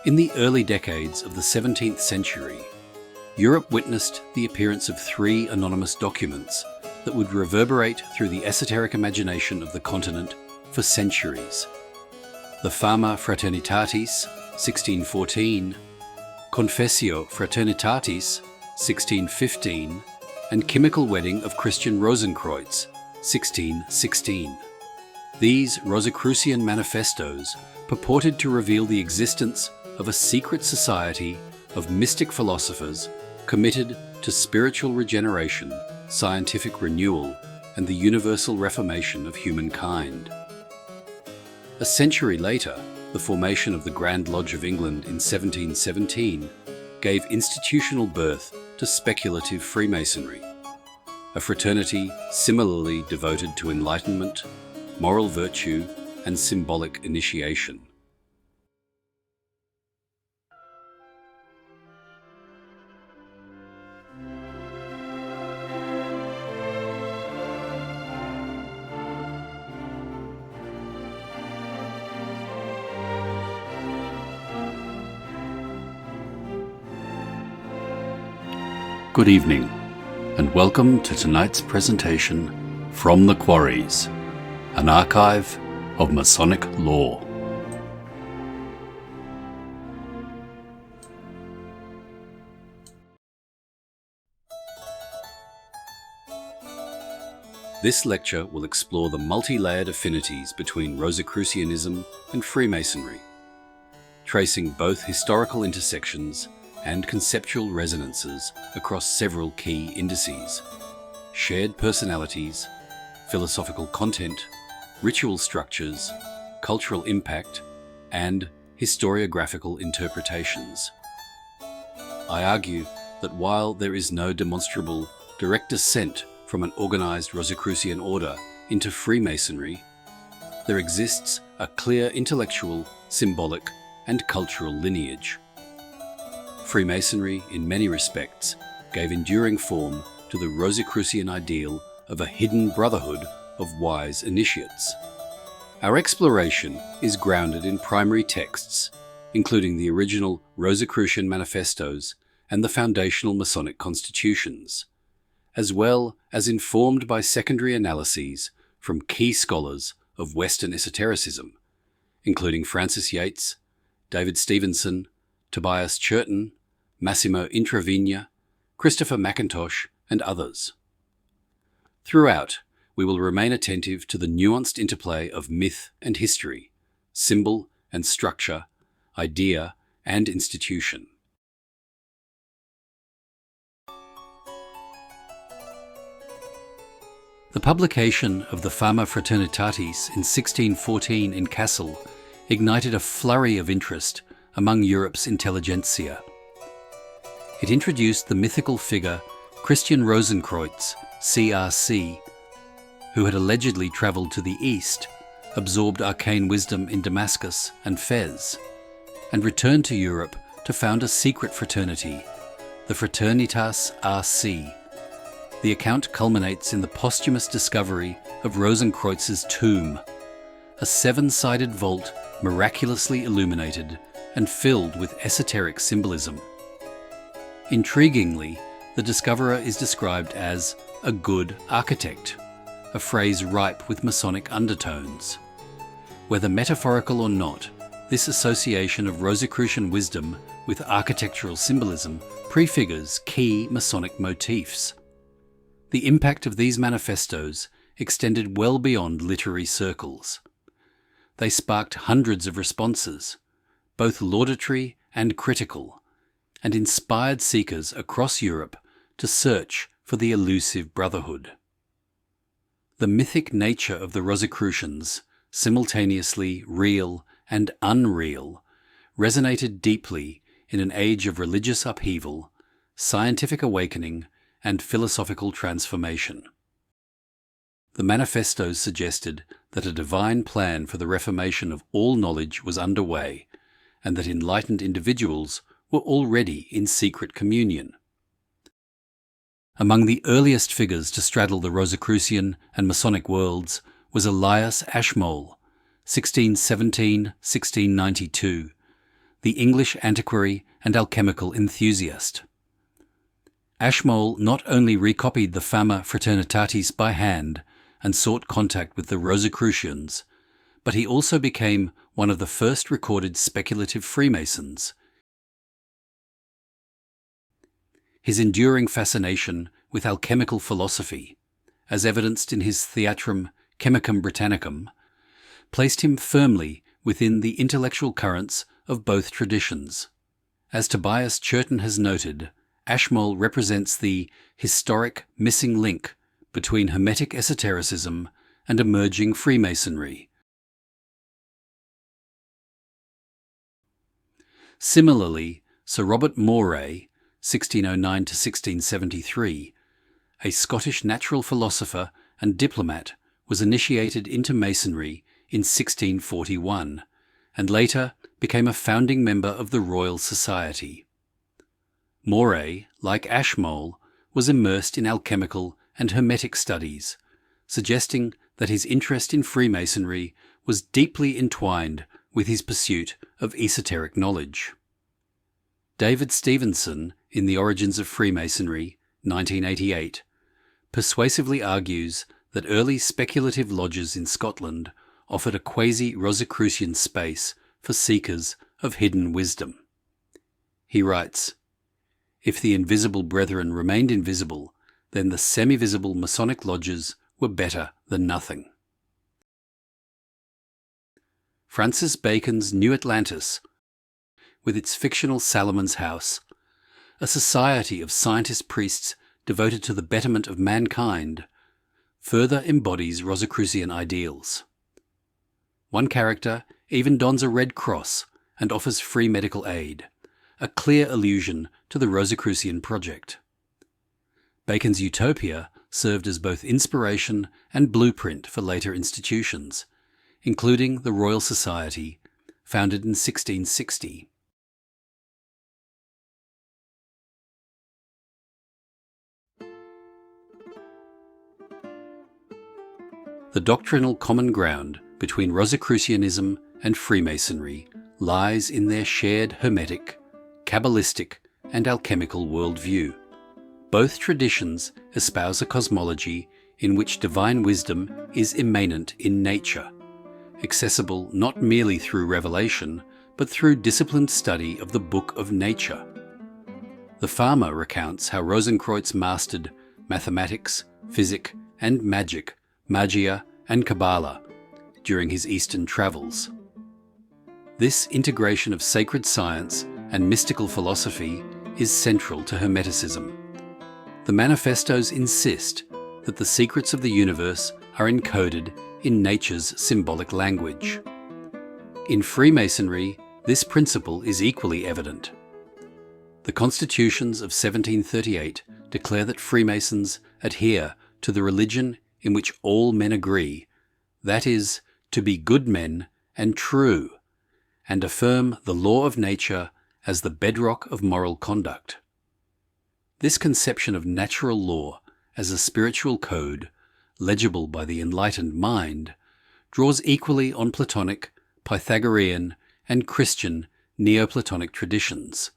In the early decades of the 17th century, Europe witnessed the appearance of three anonymous documents that would reverberate through the esoteric imagination of the continent for centuries. The Fama Fraternitatis, 1614, Confessio Fraternitatis, 1615, and Chemical Wedding of Christian Rosenkreuz, 1616. These Rosicrucian manifestos purported to reveal the existence of a secret society of mystic philosophers committed to spiritual regeneration, scientific renewal, and the universal reformation of humankind. A century later, the formation of the Grand Lodge of England in 1717 gave institutional birth to speculative Freemasonry, a fraternity similarly devoted to enlightenment, moral virtue, and symbolic initiation. Good evening, and welcome to tonight's presentation From the Quarries, an archive of Masonic lore. This lecture will explore the multi-layered affinities between Rosicrucianism and Freemasonry, tracing both historical intersections and conceptual resonances across several key indices: shared personalities, philosophical content, ritual structures, cultural impact, and historiographical interpretations. I argue that while there is no demonstrable direct descent from an organized Rosicrucian order into Freemasonry, there exists a clear intellectual, symbolic, and cultural lineage. Freemasonry, in many respects, gave enduring form to the Rosicrucian ideal of a hidden brotherhood of wise initiates. Our exploration is grounded in primary texts, including the original Rosicrucian manifestos and the foundational Masonic constitutions, as well as informed by secondary analyses from key scholars of Western esotericism, including Francis Yates, David Stevenson, Tobias Churton, Massimo Intravigna, Christopher McIntosh, and others. Throughout, we will remain attentive to the nuanced interplay of myth and history, symbol and structure, idea and institution. The publication of the Fama Fraternitatis in 1614 in Kassel ignited a flurry of interest among Europe's intelligentsia. It introduced the mythical figure Christian Rosenkreuz, CRC, who had allegedly travelled to the east, absorbed arcane wisdom in Damascus and Fez, and returned to Europe to found a secret fraternity, the Fraternitas RC. The account culminates in the posthumous discovery of Rosenkreuz's tomb, a seven-sided vault miraculously illuminated and filled with esoteric symbolism. Intriguingly, the discoverer is described as a good architect, a phrase ripe with Masonic undertones. Whether metaphorical or not, this association of Rosicrucian wisdom with architectural symbolism prefigures key Masonic motifs. The impact of these manifestos extended well beyond literary circles. They sparked hundreds of responses, both laudatory and critical, and inspired seekers across Europe to search for the elusive brotherhood. The mythic nature of the Rosicrucians, simultaneously real and unreal, resonated deeply in an age of religious upheaval, scientific awakening, and philosophical transformation. The manifestos suggested that a divine plan for the reformation of all knowledge was underway, and that enlightened individuals were already in secret communion. Among the earliest figures to straddle the Rosicrucian and Masonic worlds was Elias Ashmole, 1617-1692, the English antiquary and alchemical enthusiast. Ashmole not only recopied the Fama Fraternitatis by hand and sought contact with the Rosicrucians, but he also became one of the first recorded speculative Freemasons. His enduring fascination with alchemical philosophy, as evidenced in his Theatrum Chemicum Britannicum, placed him firmly within the intellectual currents of both traditions. As Tobias Churton has noted, Ashmole represents the historic missing link between Hermetic esotericism and emerging Freemasonry. Similarly, Sir Robert Moray, 1609 to 1673, a Scottish natural philosopher and diplomat, was initiated into Masonry in 1641, and later became a founding member of the Royal Society. Moray, like Ashmole, was immersed in alchemical and Hermetic studies, suggesting that his interest in Freemasonry was deeply entwined with his pursuit of esoteric knowledge. David Stevenson, in The Origins of Freemasonry, 1988, persuasively argues that early speculative lodges in Scotland offered a quasi-Rosicrucian space for seekers of hidden wisdom. He writes, "If the invisible brethren remained invisible, then the semi-visible Masonic lodges were better than nothing." Francis Bacon's New Atlantis, with its fictional Salomon's House, a society of scientist priests devoted to the betterment of mankind, further embodies Rosicrucian ideals. One character even dons a red cross and offers free medical aid, a clear allusion to the Rosicrucian project. Bacon's utopia served as both inspiration and blueprint for later institutions, including the Royal Society, founded in 1660. The doctrinal common ground between Rosicrucianism and Freemasonry lies in their shared Hermetic, Kabbalistic, and alchemical worldview. Both traditions espouse a cosmology in which divine wisdom is immanent in nature, accessible not merely through revelation, but through disciplined study of the book of nature. The Farmer recounts how Rosenkreutz mastered mathematics, physics, and magic, magia, and Kabbalah during his Eastern travels. This integration of sacred science and mystical philosophy is central to Hermeticism. The manifestos insist that the secrets of the universe are encoded in nature's symbolic language. In Freemasonry, this principle is equally evident. The constitutions of 1738 declare that Freemasons adhere to the religion in which all men agree, that is, to be good men and true, and affirm the law of nature as the bedrock of moral conduct. This conception of natural law as a spiritual code, legible by the enlightened mind, draws equally on Platonic, Pythagorean, and Christian Neoplatonic traditions.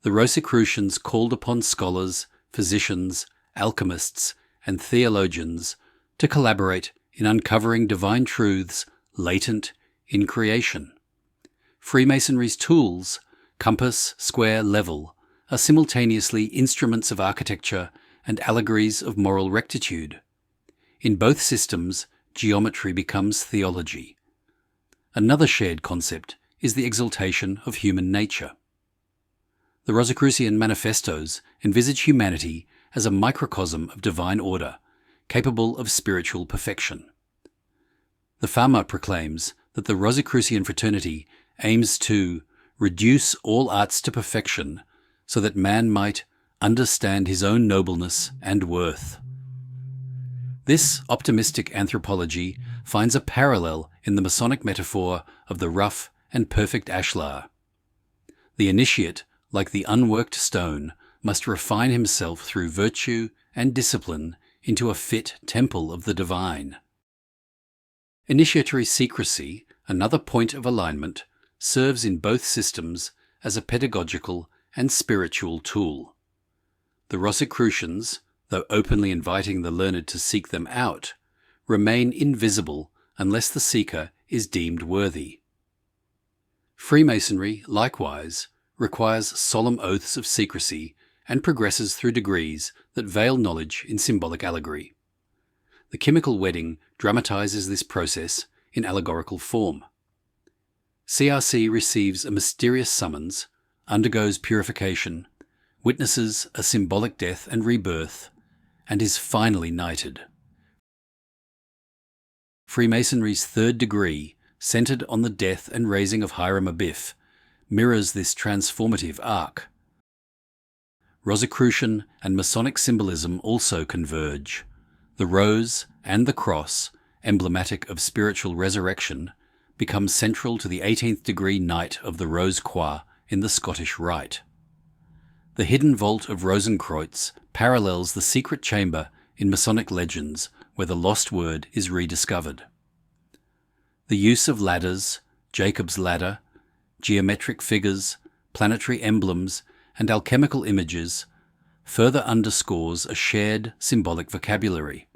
The Rosicrucians called upon scholars, physicians, alchemists, and theologians to collaborate in uncovering divine truths latent in creation. Freemasonry's tools, compass, square, level, are simultaneously instruments of architecture and allegories of moral rectitude. In both systems, geometry becomes theology. Another shared concept is the exaltation of human nature. The Rosicrucian manifestos envisage humanity as a microcosm of divine order, capable of spiritual perfection. The Fama proclaims that the Rosicrucian fraternity aims to reduce all arts to perfection so that man might understand his own nobleness and worth. This optimistic anthropology finds a parallel in the Masonic metaphor of the rough and perfect ashlar. The initiate, like the unworked stone, must refine himself through virtue and discipline into a fit temple of the divine. Initiatory secrecy, another point of alignment, serves in both systems as a pedagogical and spiritual tool. The Rosicrucians, though openly inviting the learned to seek them out, remain invisible unless the seeker is deemed worthy. Freemasonry, likewise, requires solemn oaths of secrecy and progresses through degrees that veil knowledge in symbolic allegory. The chemical wedding dramatizes this process in allegorical form. CRC receives a mysterious summons, undergoes purification, witnesses a symbolic death and rebirth, and is finally knighted. Freemasonry's third degree, centered on the death and raising of Hiram Abiff, mirrors this transformative arc. Rosicrucian and Masonic symbolism also converge. The rose and the cross, emblematic of spiritual resurrection, become central to the 18th degree Knight of the Rose Croix in the Scottish Rite. The hidden vault of Rosenkreuz parallels the secret chamber in Masonic legends where the lost word is rediscovered. The use of ladders, Jacob's ladder, geometric figures, planetary emblems, and alchemical images further underscores a shared symbolic vocabulary.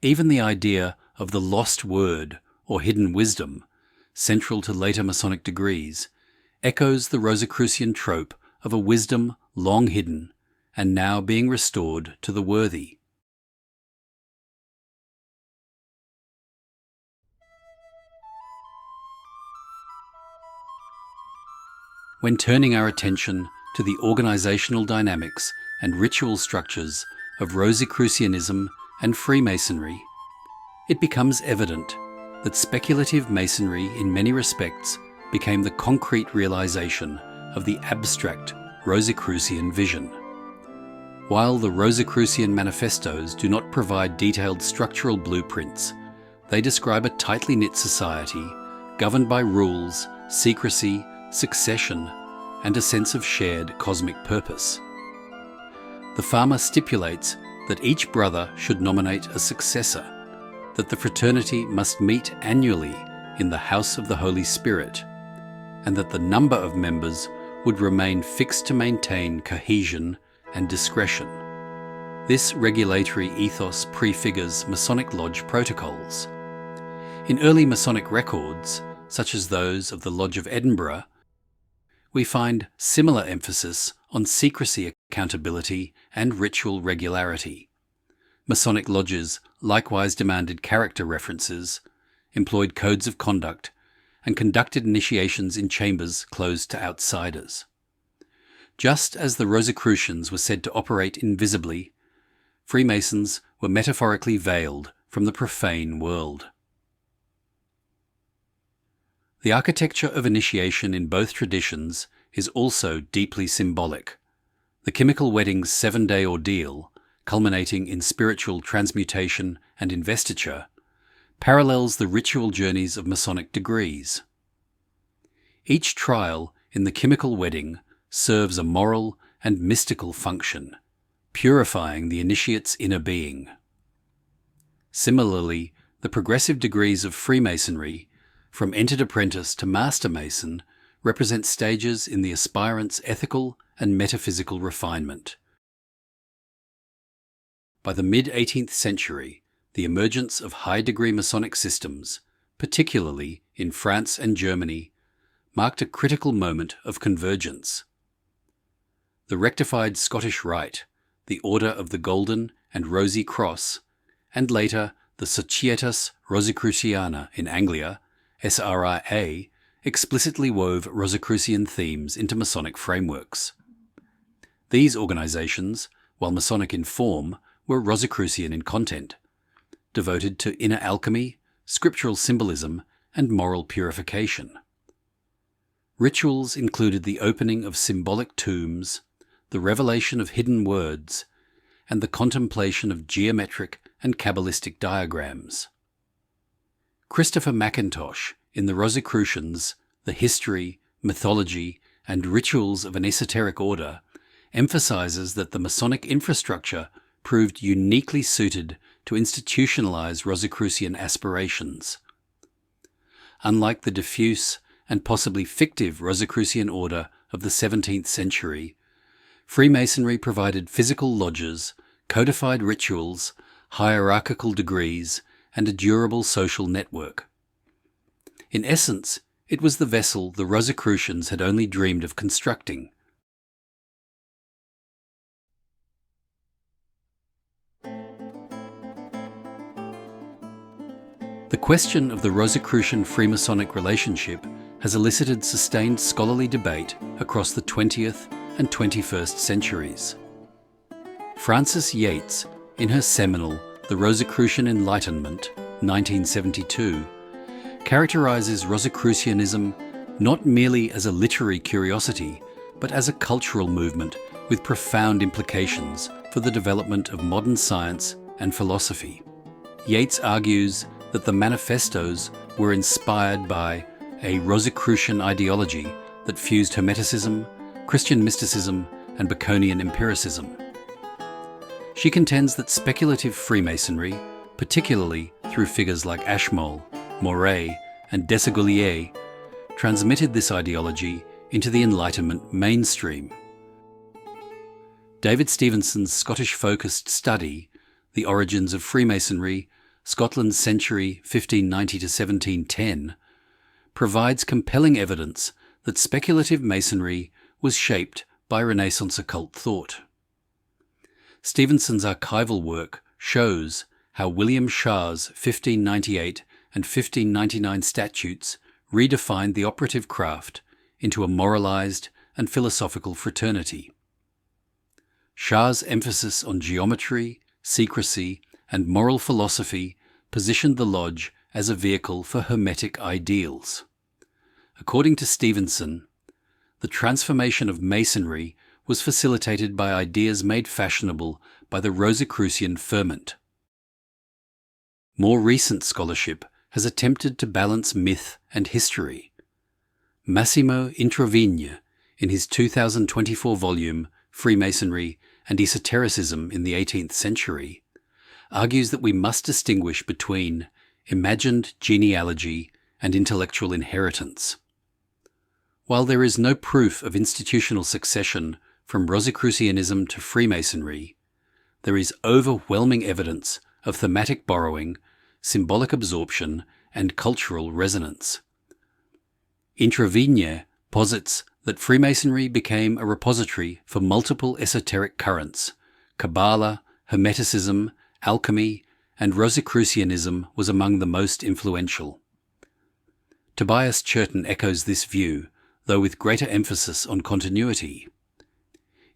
Even the idea of the lost word or hidden wisdom, central to later Masonic degrees, echoes the Rosicrucian trope of a wisdom long hidden and now being restored to the worthy. When turning our attention to the organizational dynamics and ritual structures of Rosicrucianism and Freemasonry, it becomes evident that speculative Masonry in many respects became the concrete realization of the abstract Rosicrucian vision. While the Rosicrucian manifestos do not provide detailed structural blueprints, they describe a tightly knit society governed by rules, secrecy, succession, and a sense of shared cosmic purpose. The farmer stipulates that each brother should nominate a successor, that the fraternity must meet annually in the house of the Holy Spirit, and that the number of members would remain fixed to maintain cohesion and discretion. This regulatory ethos prefigures Masonic Lodge protocols. In early Masonic records, such as those of the Lodge of Edinburgh, we find similar emphasis on secrecy, accountability, and ritual regularity. Masonic lodges likewise demanded character references, employed codes of conduct, and conducted initiations in chambers closed to outsiders. Just as the Rosicrucians were said to operate invisibly, Freemasons were metaphorically veiled from the profane world. The architecture of initiation in both traditions is also deeply symbolic. The chemical wedding's 7-day ordeal, culminating in spiritual transmutation and investiture, parallels the ritual journeys of Masonic degrees. Each trial in the chemical wedding serves a moral and mystical function, purifying the initiate's inner being. Similarly, the progressive degrees of Freemasonry, from entered apprentice to master mason, represent stages in the aspirant's ethical and metaphysical refinement. By the mid-18th century, the emergence of high-degree Masonic systems, particularly in France and Germany, marked a critical moment of convergence. The rectified Scottish Rite, the Order of the Golden and Rosy Cross, and later the Societas Rosicruciana in Anglia, SRIA, explicitly wove Rosicrucian themes into Masonic frameworks. These organizations, while Masonic in form, were Rosicrucian in content, devoted to inner alchemy, scriptural symbolism, and moral purification. Rituals included the opening of symbolic tombs, the revelation of hidden words, and the contemplation of geometric and Kabbalistic diagrams. Christopher Mackintosh, in the Rosicrucians, The History, Mythology, and Rituals of an Esoteric Order, emphasizes that the Masonic infrastructure proved uniquely suited to institutionalize Rosicrucian aspirations. Unlike the diffuse and possibly fictive Rosicrucian order of the 17th century, Freemasonry provided physical lodges, codified rituals, hierarchical degrees, and a durable social network. In essence, it was the vessel the Rosicrucians had only dreamed of constructing. The question of the Rosicrucian Freemasonic relationship has elicited sustained scholarly debate across the 20th and 21st centuries. Frances Yates, in her seminal The Rosicrucian Enlightenment, 1972, characterizes Rosicrucianism not merely as a literary curiosity, but as a cultural movement with profound implications for the development of modern science and philosophy. Yates argues that the manifestos were inspired by a Rosicrucian ideology that fused Hermeticism, Christian mysticism, and Baconian empiricism. She contends that speculative Freemasonry, particularly through figures like Ashmole, Moray, and Desaguliers, transmitted this ideology into the Enlightenment mainstream. David Stevenson's Scottish-focused study, The Origins of Freemasonry, Scotland's Century 1590 to 1710, provides compelling evidence that speculative Masonry was shaped by Renaissance occult thought. Stevenson's archival work shows how William Shah's 1598 and 1599 statutes redefined the operative craft into a moralized and philosophical fraternity. Shah's emphasis on geometry, secrecy, and moral philosophy positioned the lodge as a vehicle for Hermetic ideals. According to Stevenson, the transformation of Masonry was facilitated by ideas made fashionable by the Rosicrucian ferment. More recent scholarship has attempted to balance myth and history. Massimo Introvigne, in his 2024 volume Freemasonry and Esotericism in the 18th Century, argues that we must distinguish between imagined genealogy and intellectual inheritance. While there is no proof of institutional succession from Rosicrucianism to Freemasonry, there is overwhelming evidence of thematic borrowing, symbolic absorption, and cultural resonance. Introvigne posits that Freemasonry became a repository for multiple esoteric currents. Kabbalah, Hermeticism, alchemy, and Rosicrucianism was among the most influential. Tobias Churton echoes this view, though with greater emphasis on continuity.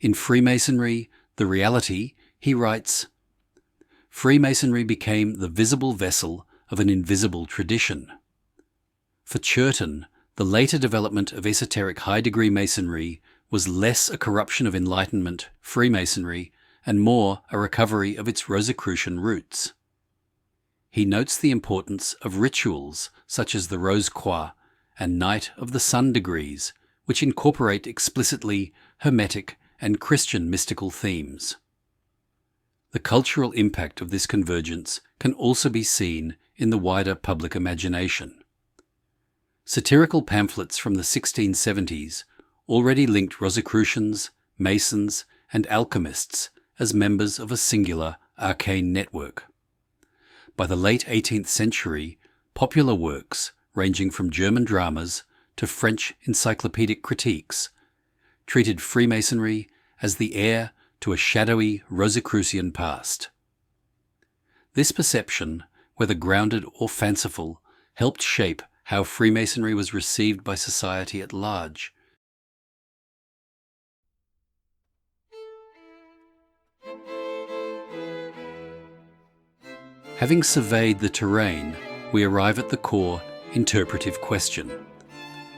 In Freemasonry, the reality, he writes, Freemasonry became the visible vessel of an invisible tradition. For Churton, the later development of esoteric high-degree Masonry was less a corruption of Enlightenment Freemasonry and more a recovery of its Rosicrucian roots. He notes the importance of rituals such as the Rose Croix and Knight of the Sun degrees, which incorporate explicitly Hermetic and Christian mystical themes. The cultural impact of this convergence can also be seen in the wider public imagination. Satirical pamphlets from the 1670s already linked Rosicrucians, Masons, and alchemists as members of a singular arcane network. By the late 18th century, popular works, ranging from German dramas to French encyclopedic critiques, treated Freemasonry as the heir to a shadowy Rosicrucian past. This perception, whether grounded or fanciful, helped shape how Freemasonry was received by society at large. Having surveyed the terrain, we arrive at the core interpretive question.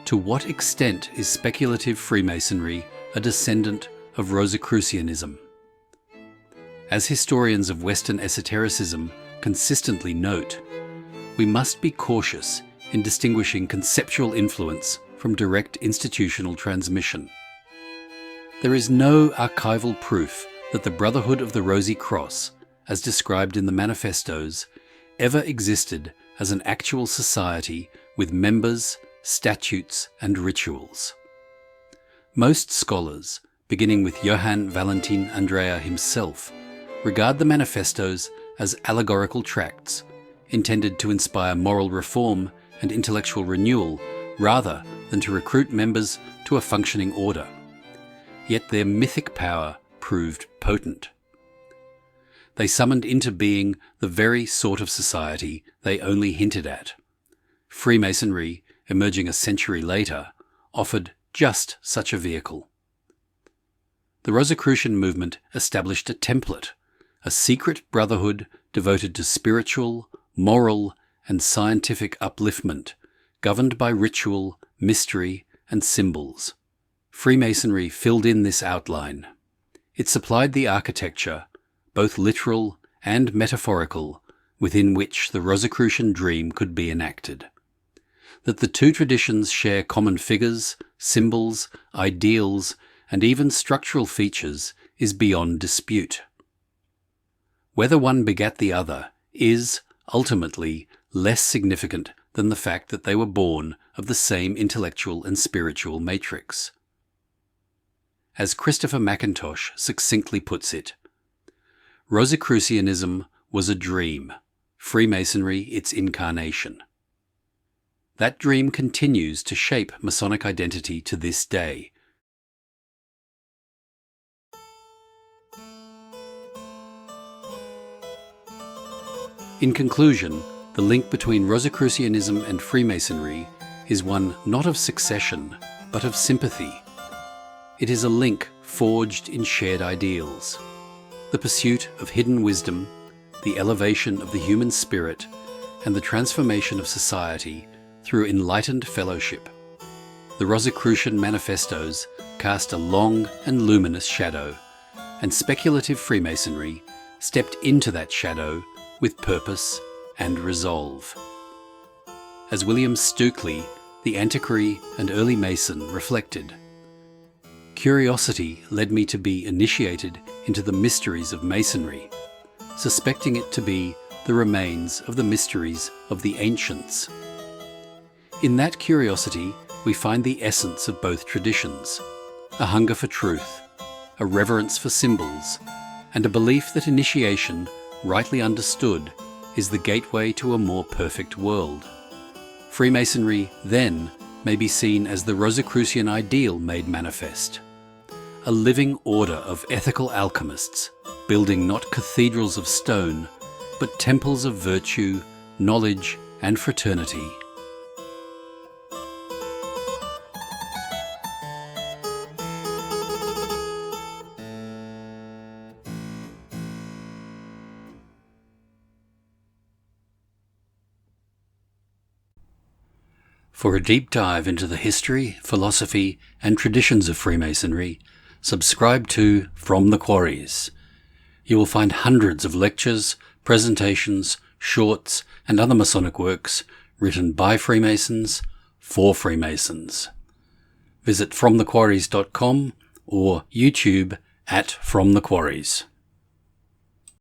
To what extent is speculative Freemasonry a descendant of Rosicrucianism? As historians of Western esotericism consistently note, we must be cautious in distinguishing conceptual influence from direct institutional transmission. There is no archival proof that the Brotherhood of the Rosy Cross, as described in the manifestos, ever existed as an actual society with members, statutes, and rituals. Most scholars, beginning with Johann Valentin Andrea himself, regard the manifestos as allegorical tracts intended to inspire moral reform and intellectual renewal rather than to recruit members to a functioning order. Yet their mythic power proved potent. They summoned into being the very sort of society they only hinted at. Freemasonry, emerging a century later, offered just such a vehicle. The Rosicrucian movement established a template, a secret brotherhood devoted to spiritual, moral, and scientific upliftment, governed by ritual, mystery, and symbols. Freemasonry filled in this outline. It supplied the architecture, both literal and metaphorical, within which the Rosicrucian dream could be enacted. That the two traditions share common figures, symbols, ideals, and even structural features is beyond dispute. Whether one begat the other is, ultimately, less significant than the fact that they were born of the same intellectual and spiritual matrix. As Christopher McIntosh succinctly puts it, Rosicrucianism was a dream, Freemasonry its incarnation. That dream continues to shape Masonic identity to this day. In conclusion, the link between Rosicrucianism and Freemasonry is one not of succession, but of sympathy. It is a link forged in shared ideals, the pursuit of hidden wisdom, the elevation of the human spirit, and the transformation of society through enlightened fellowship. The Rosicrucian manifestos cast a long and luminous shadow, and speculative Freemasonry stepped into that shadow with purpose and resolve. As William Stukeley, the antiquary and early Mason, reflected, "Curiosity led me to be initiated into the mysteries of Masonry, suspecting it to be the remains of the mysteries of the ancients." In that curiosity, we find the essence of both traditions, a hunger for truth, a reverence for symbols, and a belief that initiation, rightly understood, is the gateway to a more perfect world. Freemasonry, then, may be seen as the Rosicrucian ideal made manifest, a living order of ethical alchemists, building not cathedrals of stone, but temples of virtue, knowledge, and fraternity. For a deep dive into the history, philosophy, and traditions of Freemasonry, subscribe to From the Quarries. You will find hundreds of lectures, presentations, shorts, and other Masonic works written by Freemasons for Freemasons. Visit FromTheQuarries.com or YouTube at From the Quarries.